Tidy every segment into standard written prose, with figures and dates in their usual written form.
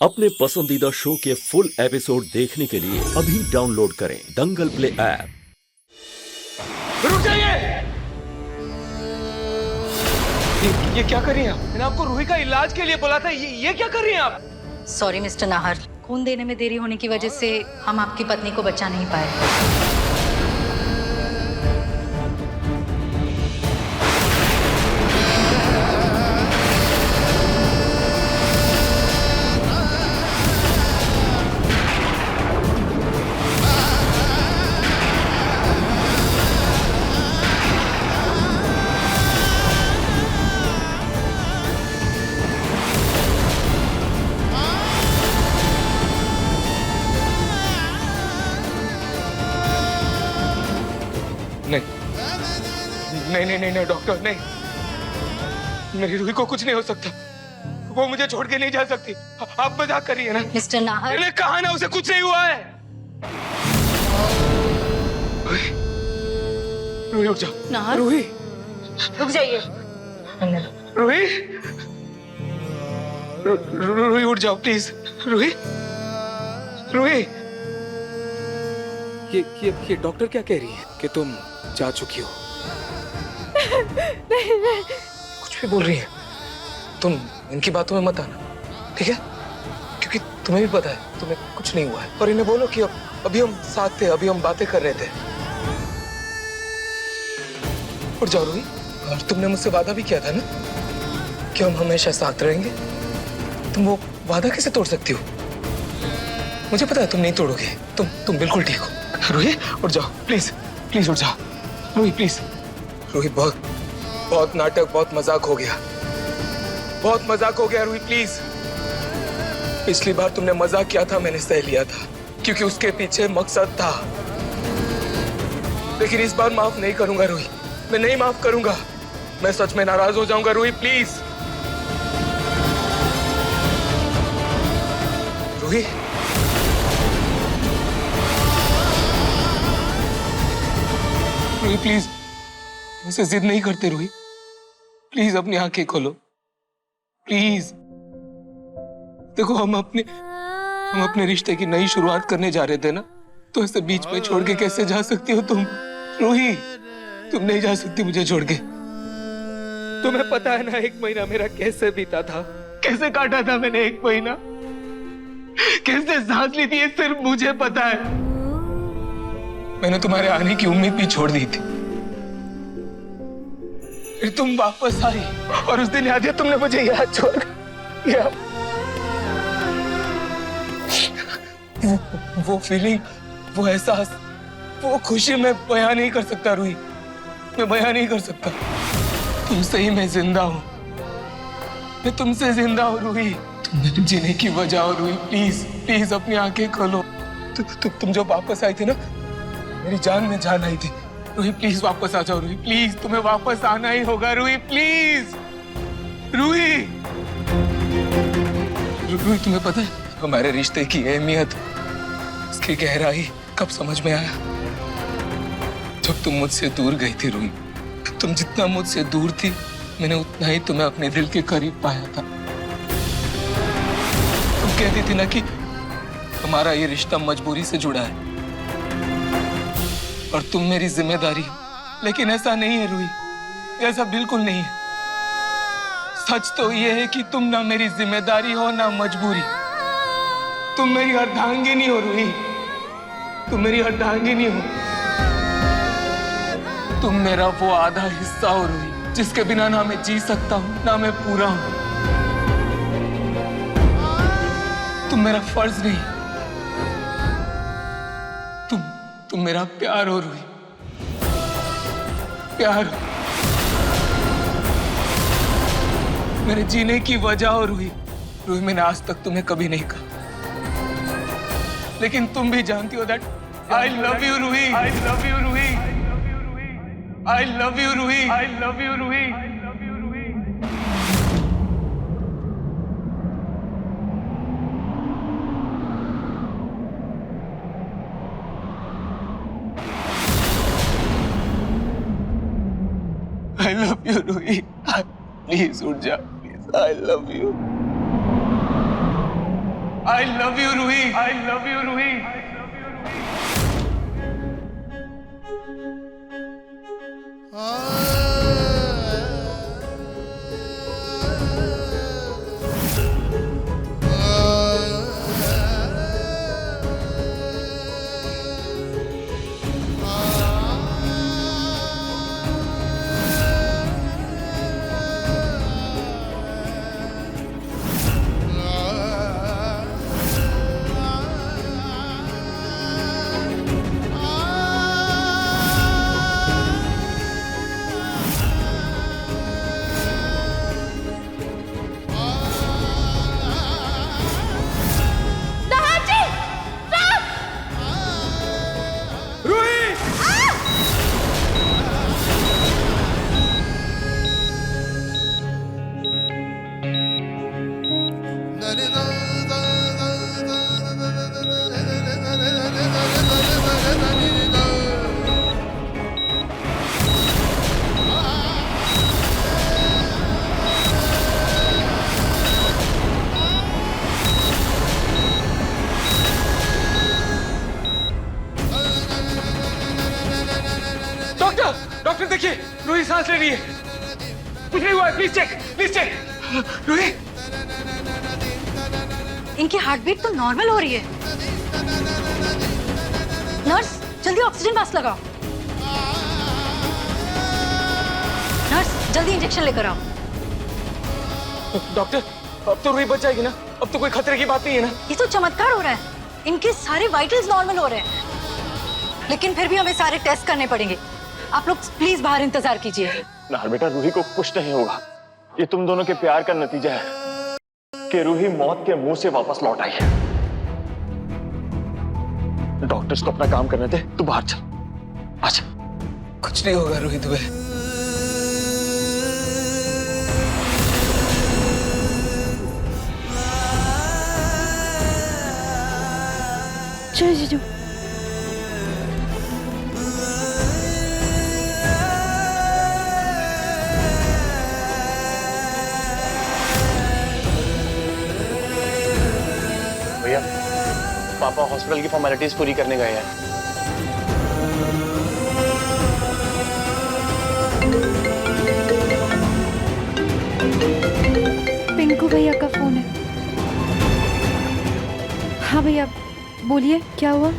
अपने पसंदीदा शो के फुल एपिसोड देखने के लिए अभी डाउनलोड करें दंगल प्ले ऐप। रुक जाइए! ये क्या कर रही हैं आप? मैंने आपको रूही का इलाज के लिए बोला था। ये क्या कर रही हैं आप? सॉरी मिस्टर नाहर, खून देने में देरी होने की वजह से हम आपकी पत्नी को बचा नहीं पाए। नहीं डॉक्टर, नहीं। मेरी रूही को कुछ नहीं हो सकता। वो मुझे छोड़ के नहीं जा सकती। आप मजाक कर रही है ना? मिस्टर नाहर, मैंने कहा ना उसे कुछ नहीं हुआ है। रूही उठ जाओ। नाहर, रूही, रुक जाइए। रूही, रूही उठ जाओ प्लीज। रूही, रूही। ये डॉक्टर क्या कह रही है कि तुम जा चुकी हो? नहीं। कुछ भी बोल रही है। तुम इनकी बातों में मत आना, ठीक है? क्योंकि तुम्हें भी पता है तुम्हें कुछ नहीं हुआ है। और इन्हें बोलो कि अभी हम साथ थे, अभी हम बातें कर रहे थे। उठ जाओ रूही। और तुमने मुझसे वादा भी किया था ना कि हम हमेशा साथ रहेंगे। तुम वो वादा कैसे तोड़ सकती हो? मुझे पता है तुम नहीं तोड़ोगे। तुम बिल्कुल ठीक हो। रूही उठ जाओ प्लीज, प्लीज उठ जाओ। रूही प्लीज। रूही, बहुत नाटक, बहुत मजाक हो गया। बहुत मजाक हो गया रूही, प्लीज। पिछली बार तुमने मजाक किया था, मैंने सह लिया था क्योंकि उसके पीछे मकसद था। लेकिन इस बार माफ नहीं करूंगा रूही, मैं नहीं माफ करूंगा। मैं सच में नाराज हो जाऊंगा रूही, प्लीज। रूही, रूही प्लीज, मुझसे जिद नहीं करते रूही। प्लीज अपनी आंखें खोलो, प्लीज। देखो हम अपने रिश्ते की नई शुरुआत करने जा रहे थे ना, तो इसे बीच में छोड़ के कैसे जा सकती हो तुम? रूही, तुम नहीं जा सकती मुझे छोड़ के। तुम्हें पता है ना 1 महीना मेरा कैसे बीता था, कैसे काटा था मैंने 1 महीना, कैसे सांस ली थी, ये सिर्फ मुझे पता है। मैंने तुम्हारे आने की उम्मीद भी छोड़ दी थी। फिर तुम वापस आई और उस दिन याद है तुमने मुझे याद छोड़ दिया। वो फीलिंग, वो एहसास, वो खुशी मैं बयां नहीं कर सकता रूही, मैं बयां नहीं कर सकता। तुमसे ही मैं जिंदा हूं, मैं तुमसे जिंदा हूं रूही। तुम मेरे जीने की वजह हो रूही, प्लीज प्लीज अपनी आंखें खोलो। तुम जो वापस आई थी ना, मेरी जान में जान आई थी। रूही प्लीज वापस आ जाओ रूही, प्लीज। तुम्हें वापस आना ही होगा रूही, प्लीज। रूही, रूही तुम्हें पता है हमारे रिश्ते की अहमियत, इसकी गहराई कब समझ में आया? जब तुम मुझसे दूर गई थी रूही। तुम जितना मुझसे दूर थी, मैंने उतना ही तुम्हें अपने दिल के करीब पाया था। तुम कहती थी ना कि हमारा ये रिश्ता मजबूरी से जुड़ा है और तुम मेरी जिम्मेदारी हो, लेकिन ऐसा नहीं है रूही, ऐसा बिल्कुल नहीं है। सच तो ये है कि तुम ना मेरी जिम्मेदारी हो ना मजबूरी। तुम मेरी अर्धांगिनी हो रूही, तुम मेरी अर्धांगिनी हो। तुम मेरा वो आधा हिस्सा हो रूही, जिसके बिना ना मैं जी सकता हूं ना मैं पूरा हूं। तुम मेरा फर्ज नहीं, तुम मेरा प्यार हो रूही, प्यार। मेरे जीने की वजह हो रूही। रूही, मैंने आज तक तुम्हें कभी नहीं कहा, लेकिन तुम भी जानती हो that I love you Ruhi, I love you Ruhi, I love you Ruhi, I love you Ruhi. I love you, Ruhi. Please, उठ जा, please. I love you. I love you, Ruhi. I love you, Ruhi. Doctor देखिए, रूही सांस ले रही है. कुछ नहीं हुआ है. Please check. रूही, इनकी हार्ट बीट तो नॉर्मल हो रही है. नर्स, जल्दी ऑक्सीजन मास्क लगाओ. नर्स, जल्दी इंजेक्शन लेकर आओ. डॉक्टर, अब तो रूही बच जाएगी ना? अब तो कोई खतरे की बात नहीं है ना? ये तो चमत्कार हो रहा है. इनके सारे वाइटल्स नॉर्मल हो रहे हैं. लेकिन फिर भी हमें सारे टेस्ट करने पड़ेंगे. आप लोग प्लीज बाहर इंतजार कीजिए. नाहर बेटा, रूही को कुछ नहीं होगा. ये तुम दोनों के प्यार का नतीजा है कि रूही मौत के मुंह से वापस लौट आई है. डॉक्टर्स को अपना काम करने दे. तू बाहर चल. अच्छा, कुछ नहीं होगा रूही तुम्हें. चलो जीजू. भैया, पापा हॉस्पिटल की फॉर्मेलिटीज पूरी करने गए हैं. पिंकू भैया का फोन है. हाँ भैया, बोलिए क्या हुआ?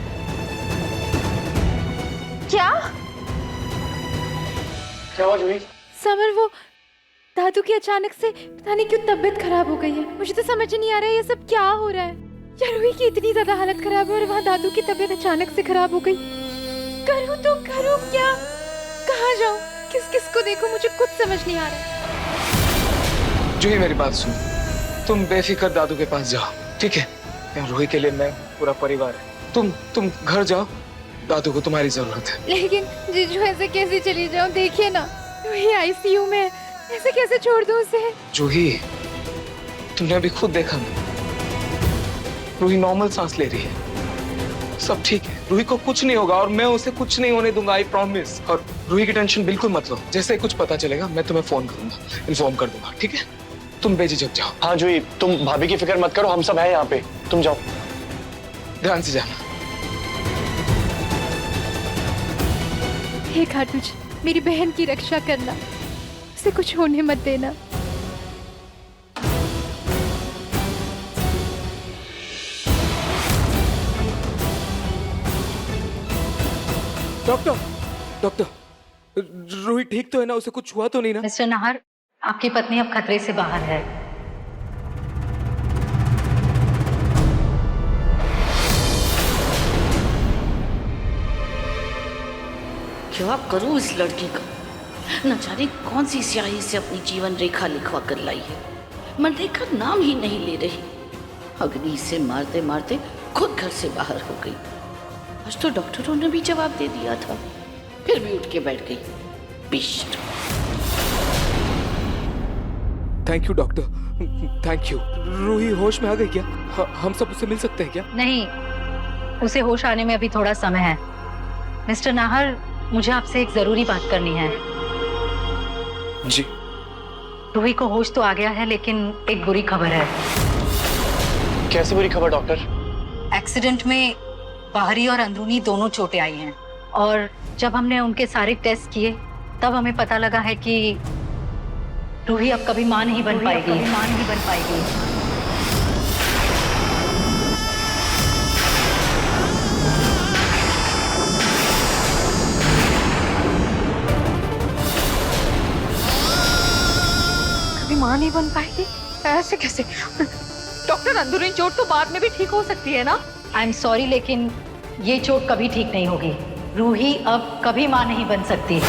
क्या हुआ जूही? समर, वो दादू की अचानक से पता नहीं क्यों तबीयत खराब हो गई है. मुझे तो समझ नहीं आ रहा है ये सब क्या हो रहा है. यार रूही की इतनी ज्यादा हालत खराब है और वहाँ दादू की तबीयत अचानक से खराब हो गई. करूँ तो करूँ क्या? कहाँ जाऊँ? किस को देखूँ? मुझे कुछ समझ नहीं आ रहा. जूही, मेरी बात सुन. तुम बेफिक्र दादू के पास जाओ, ठीक है? यहाँ रूही के लिए मैं पूरा परिवार है. तुम घर जाओ. दादू को तुम्हारी जरूरत है. लेकिन जीजू, ऐसे कैसे चली जाऊँ? देखिए ना, रूही आईसीयू में है. ऐसे कैसे छोड़ दूँ उसे? जूही, तुमने अभी खुद देखा ना, रूही नॉर्मल सांस ले रही है. सब ठीक है. रूही को कुछ नहीं होगा और मैं उसे कुछ नहीं होने दूंगा. I promise. और रूही की टेंशन बिल्कुल मत लो. जैसे ही कुछ पता चलेगा मैं तुम्हें फोन करूंगा, इन्फॉर्म कर दूंगा, ठीक है? तुम बेझिझक जाओ. हाँ जूही, तुम भाभी की फिक्र मत करो. हम सब हैं यहाँ पे. तुम जाओ. ध्यान से जाना. हे खाटूज, मेरी बहन की रक्षा करना. उसे कुछ होने मत देना. डॉक्टर, रूही ठीक तो है ना? उसे कुछ हुआ तो नहीं ना? मिस्टर नाहर, आपकी पत्नी अब खतरे से बाहर है. क्या करूं इस लड़की का? न जाने कौन सी स्याही से अपनी जीवन रेखा लिखवा कर लाई है. मनरेखा नाम ही नहीं ले रही. अग्नि से मारते मारते खुद घर से बाहर हो गई. आज तो डॉक्टरों ने भी जवाब दे दिया था, फिर भी उठ के बैठ गई. Bisht. Thank you doctor, thank you. Ruhi होश में आ गई क्या? हम सब उससे मिल सकते हैं क्या? नहीं, उसे होश आने में अभी थोड़ा समय है. मिस्टर नाहर, मुझे आपसे एक जरूरी बात करनी है. जी. रूही को होश तो आ गया है, लेकिन एक बुरी खबर है. कैसी बुरी खबर डॉक्टर? एक्सीडेंट में बाहरी और अंदरूनी दोनों चोटें आई हैं और जब हमने उनके सारे टेस्ट किए तब हमें पता लगा है कि रूही अब कभी मां नहीं बन पाएगी। कभी माँ नहीं बन पाएगी? ऐसे कैसे? डॉक्टर, अंदरूनी चोट तो बाद में भी ठीक हो सकती है ना? आई एम सॉरी, लेकिन ये चोट कभी ठीक नहीं होगी। रूही अब कभी मां नहीं बन सकती।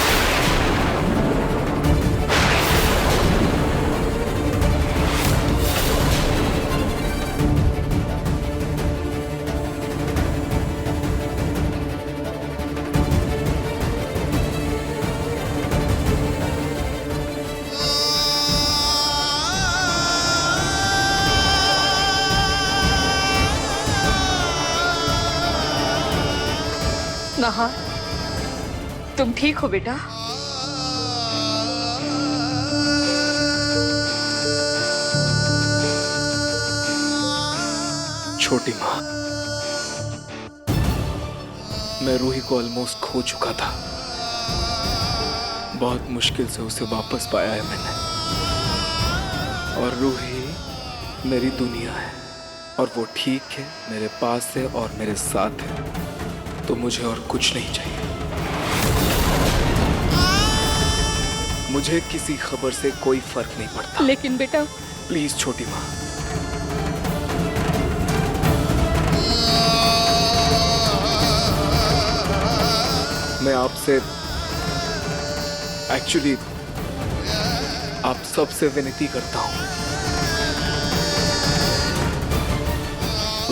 नहार, तुम ठीक हो बेटा? छोटी माँ, मैं रूही को ऑलमोस्ट खो चुका था। बहुत मुश्किल से उसे वापस पाया है मैंने। और रूही मेरी दुनिया है और वो ठीक है, मेरे पास है और मेरे साथ है, तो मुझे और कुछ नहीं चाहिए। मुझे किसी खबर से कोई फर्क नहीं पड़ता। लेकिन बेटा, प्लीज छोटी माँ, मैं आपसे एक्चुअली आप सबसे विनती करता हूं,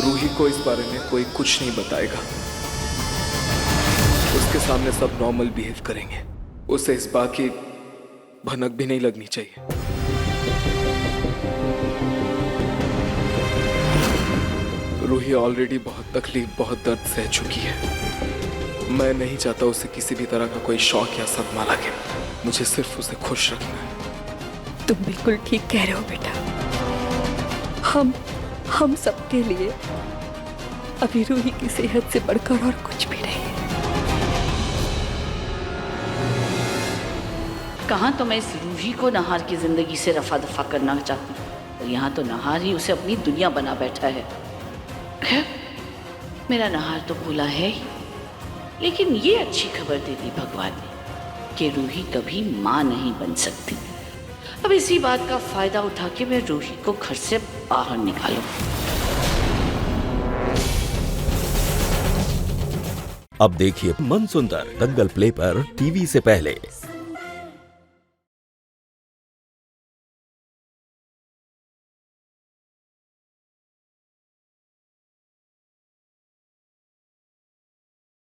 रूही को इस बारे में कोई कुछ नहीं बताएगा। उसके सामने सब नॉर्मल बिहेव करेंगे। उसे इस बात की भनक भी नहीं लगनी चाहिए। रूही ऑलरेडी बहुत तकलीफ, बहुत दर्द सह चुकी है। मैं नहीं चाहता उसे किसी भी तरह का कोई शौक या सदमा लगे। मुझे सिर्फ उसे खुश रखना है। तुम बिल्कुल ठीक कह रहे हो बेटा। हम सबके लिए अभी रूही की सेहत से बढ़कर और कुछ भी नहीं है। कहाँ तो मैं इस रूही को नहार की जिंदगी से रफा दफा करना चाहती हूँ, और यहाँ तो नहार ही उसे अपनी दुनिया बना बैठा है। खैर, मेरा नहार तो भूला है ही, लेकिन ये अच्छी खबर दे दी भगवान ने कि रूही कभी माँ नहीं बन सकती। अब इसी बात का फायदा उठा के मैं रूही को घर से बाहर निकालूं। अब देखिए मन सुंदर दंगल प्ले पर टीवी से पहले।